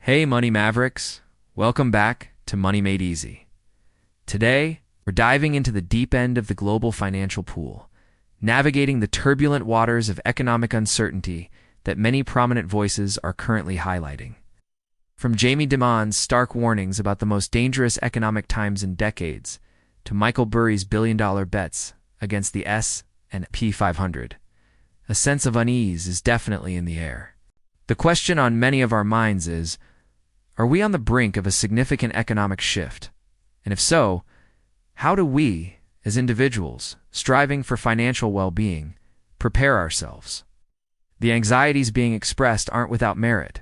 Hey, Money Mavericks. Welcome back to Money Made Easy. Today, we're diving into the deep end of the global financial pool, navigating the turbulent waters of economic uncertainty that many prominent voices are currently highlighting. From Jamie Dimon's stark warnings about the most dangerous economic times in decades, to Michael Burry's billion-dollar bets against the S&P 500, a sense of unease is definitely in the air. The question on many of our minds is, are we on the brink of a significant economic shift? And if so, how do we, as individuals, striving for financial well-being, prepare ourselves? The anxieties being expressed aren't without merit.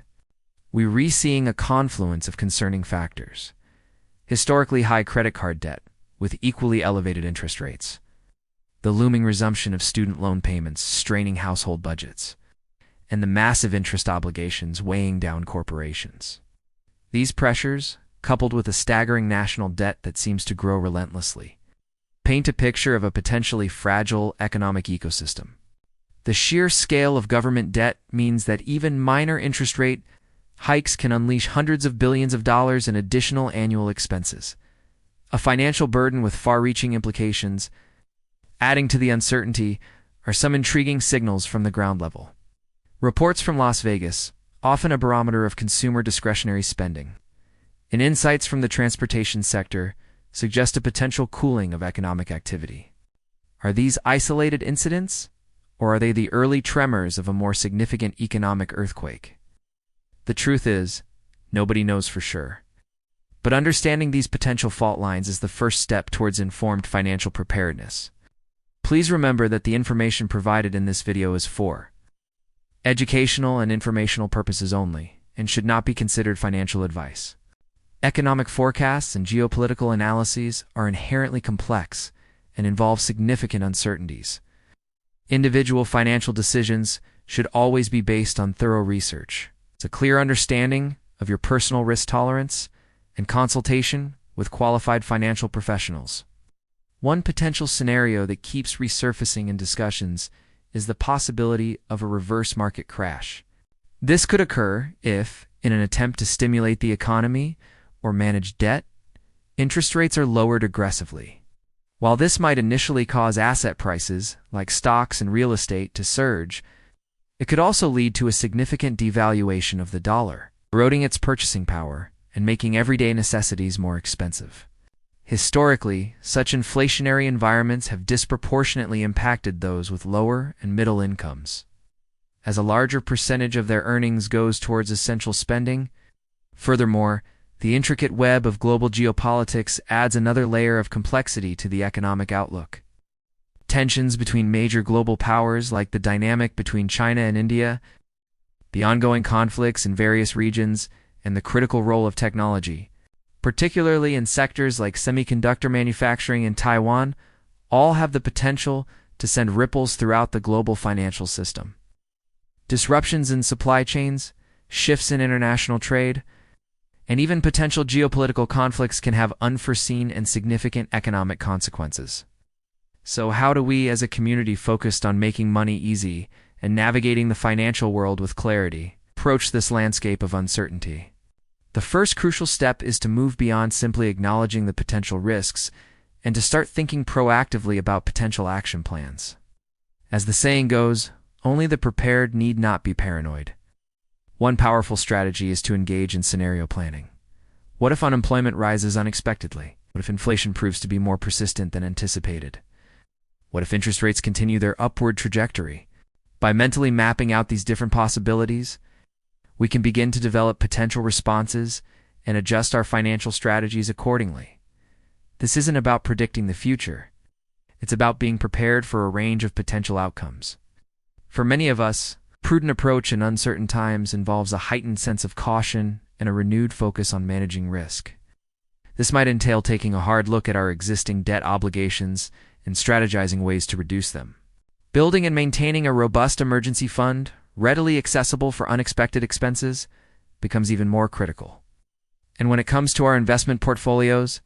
We're re-seeing a confluence of concerning factors. Historically high credit card debt, with equally elevated interest rates. The looming resumption of student loan payments straining household budgets. And the massive interest obligations weighing down corporations. These pressures, coupled with a staggering national debt that seems to grow relentlessly, paint a picture of a potentially fragile economic ecosystem. The sheer scale of government debt means that even minor interest rate hikes can unleash hundreds of billions of dollars in additional annual expenses, a financial burden with far-reaching implications. Adding to the uncertainty are some intriguing signals from the ground level. Reports from Las Vegas, often a barometer of consumer discretionary spending, and insights from the transportation sector suggest a potential cooling of economic activity. Are these isolated incidents, or are they the early tremors of a more significant economic earthquake? The truth is, nobody knows for sure. But understanding these potential fault lines is the first step towards informed financial preparedness. Please remember that the information provided in this video is for educational and informational purposes only, and should not be considered financial advice. Economic forecasts and geopolitical analyses are inherently complex and involve significant uncertainties. Individual financial decisions should always be based on thorough research. It's a clear understanding of your personal risk tolerance and consultation with qualified financial professionals. One potential scenario that keeps resurfacing in discussions is the possibility of a reverse market crash. This could occur if, in an attempt to stimulate the economy or manage debt, interest rates are lowered aggressively. While this might initially cause asset prices, like stocks and real estate, to surge, it could also lead to a significant devaluation of the dollar, eroding its purchasing power and making everyday necessities more expensive. Historically, such inflationary environments have disproportionately impacted those with lower and middle incomes. As a larger percentage of their earnings goes towards essential spending, furthermore, the intricate web of global geopolitics adds another layer of complexity to the economic outlook. Tensions between major global powers like the dynamic between China and India, the ongoing conflicts in various regions, and the critical role of technology, particularly in sectors like semiconductor manufacturing in Taiwan, all have the potential to send ripples throughout the global financial system. Disruptions in supply chains, shifts in international trade, and even potential geopolitical conflicts can have unforeseen and significant economic consequences. So how do we as a community focused on making money easy and navigating the financial world with clarity approach this landscape of uncertainty? The first crucial step is to move beyond simply acknowledging the potential risks and to start thinking proactively about potential action plans. As the saying goes, only the prepared need not be paranoid. One powerful strategy is to engage in scenario planning. What if unemployment rises unexpectedly? What if inflation proves to be more persistent than anticipated? What if interest rates continue their upward trajectory? By mentally mapping out these different possibilities, we can begin to develop potential responses and adjust our financial strategies accordingly. This isn't about predicting the future. It's about being prepared for a range of potential outcomes. For many of us, a prudent approach in uncertain times involves a heightened sense of caution and a renewed focus on managing risk. This might entail taking a hard look at our existing debt obligations and strategizing ways to reduce them. Building and maintaining a robust emergency fund, readily accessible for unexpected expenses, becomes even more critical. And when it comes to our investment portfolios,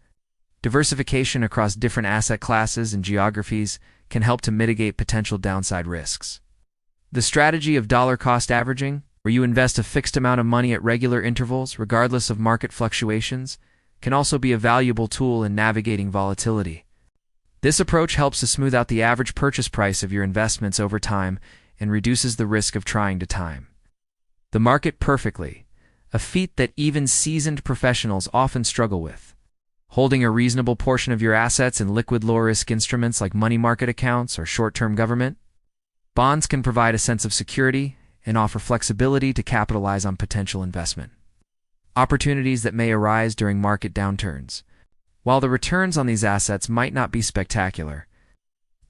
diversification across different asset classes and geographies can help to mitigate potential downside risks. The strategy of dollar cost averaging, where you invest a fixed amount of money at regular intervals, regardless of market fluctuations, can also be a valuable tool in navigating volatility. This approach helps to smooth out the average purchase price of your investments over time and reduces the risk of trying to time the market perfectly, a feat that even seasoned professionals often struggle with. Holding a reasonable portion of your assets in liquid low-risk instruments like money market accounts or short-term government bonds can provide a sense of security and offer flexibility to capitalize on potential investment opportunities that may arise during market downturns. While the returns on these assets might not be spectacular,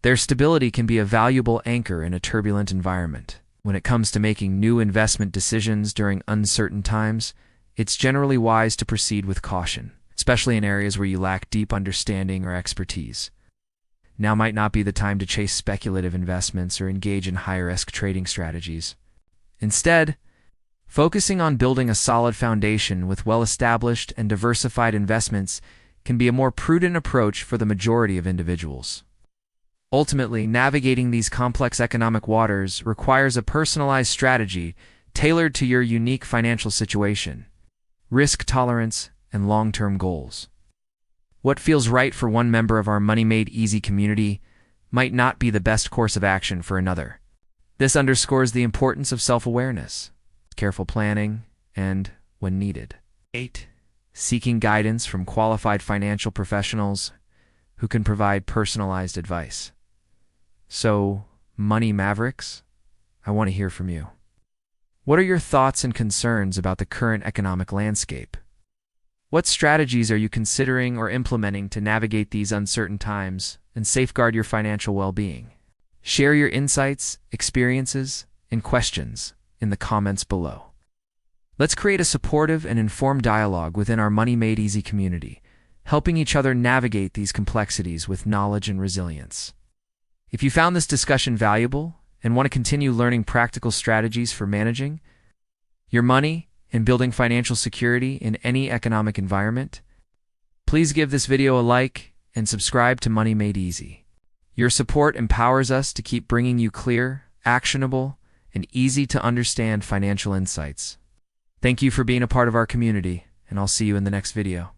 their stability can be a valuable anchor in a turbulent environment. When it comes to making new investment decisions during uncertain times, it's generally wise to proceed with caution, especially in areas where you lack deep understanding or expertise. Now might not be the time to chase speculative investments or engage in high-risk trading strategies. Instead, focusing on building a solid foundation with well-established and diversified investments can be a more prudent approach for the majority of individuals. Ultimately, navigating these complex economic waters requires a personalized strategy tailored to your unique financial situation, risk tolerance, and long-term goals. What feels right for one member of our Money Made Easy community might not be the best course of action for another. This underscores the importance of self-awareness, careful planning, and, when needed, 8. Seeking guidance from qualified financial professionals who can provide personalized advice. So, Money Mavericks, I want to hear from you. What are your thoughts and concerns about the current economic landscape? What strategies are you considering or implementing to navigate these uncertain times and safeguard your financial well-being? Share your insights, experiences, and questions in the comments below. Let's create a supportive and informed dialogue within our Money Made Easy community, helping each other navigate these complexities with knowledge and resilience. If you found this discussion valuable and want to continue learning practical strategies for managing your money and building financial security in any economic environment, please give this video a like and subscribe to Money Made Easy. Your support empowers us to keep bringing you clear, actionable, and easy to understand financial insights. Thank you for being a part of our community, and I'll see you in the next video.